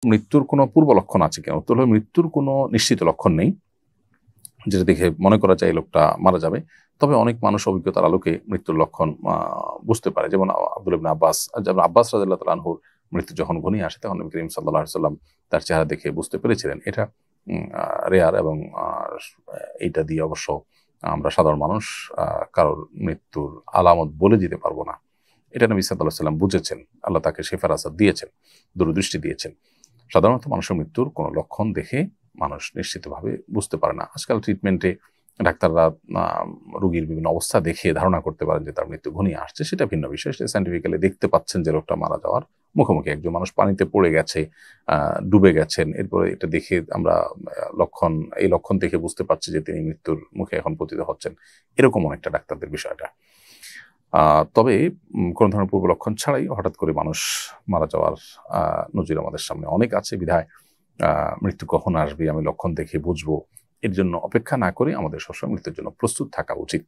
মৃত্যুর কোনো পূর্ব লক্ষণ আছে কিনা? উত্তর হলো মৃত্যুর কোনো নিশ্চিত লক্ষণ নেই যেটা দেখে মনে করা যায় এই লোকটা মারা যাবে। তবে অনেক মানুষ অভিজ্ঞতার আলোকে মৃত্যুর লক্ষণ বুঝতে পারে। যেমন আব্দুল্লাহ ইবনে আব্বাস, যেমন আব্বাস রাদিয়াল্লাহু তাআলা আনহুর মৃত্যু যখন ঘনিয়ে আসে তখন নবী করিম সাল্লাল্লাহু আলাইহি ওয়াসাল্লাম তার চেহারা দেখে বুঝতে পেরেছিলেন। এটা রেয়ার এবং এইটা দিয়ে অবশ্য আমরা সাধারণ মানুষ কারোর মৃত্যুর আলামত বলে দিতে পারবো না। এটা নবী সাল্লাল্লাহু আলাইহি ওয়াসাল্লাম বুঝেছেন। আল্লাহ তাকে শিফার আসাদ দিয়েছেন, দূরদৃষ্টি দিয়েছেন। সাধারণত মানুষের মৃত্যুর কোনো লক্ষণ দেখে মানুষ নিশ্চিতভাবে বুঝতে পারে না। আজকাল ট্রিটমেন্টে ডাক্তাররা রোগীর বিভিন্ন অবস্থা দেখে ধারণা করতে পারেন যে তার মৃত্যু ঘনিয়ে আসছে, সেটা ভিন্ন বিষয়। সেটা সায়েন্টিফিক্যালি দেখতে পাচ্ছেন যে লোকটা মারা যাওয়ার মুখোমুখি। একজন মানুষ পানিতে পড়ে গেছে, ডুবে গেছেন, এরপরে এটা দেখে আমরা এই লক্ষণ দেখে বুঝতে পারছি যে তিনি মৃত্যুর মুখে এখন পতিত হচ্ছেন। এরকম অনেকটা ডাক্তারদের বিষয়টা। তবে কোনো ধরনের পূর্ব লক্ষণ ছাড়াই হঠাৎ করে মানুষ মারা যাওয়ার নজির আমাদের সামনে অনেক আছে। বিধায় মৃত্যু কখন আসবে আমি লক্ষণ দেখে বুঝবো, এর জন্য অপেক্ষা না করে আমাদের সবসময় মৃত্যুর জন্য প্রস্তুত থাকা উচিত।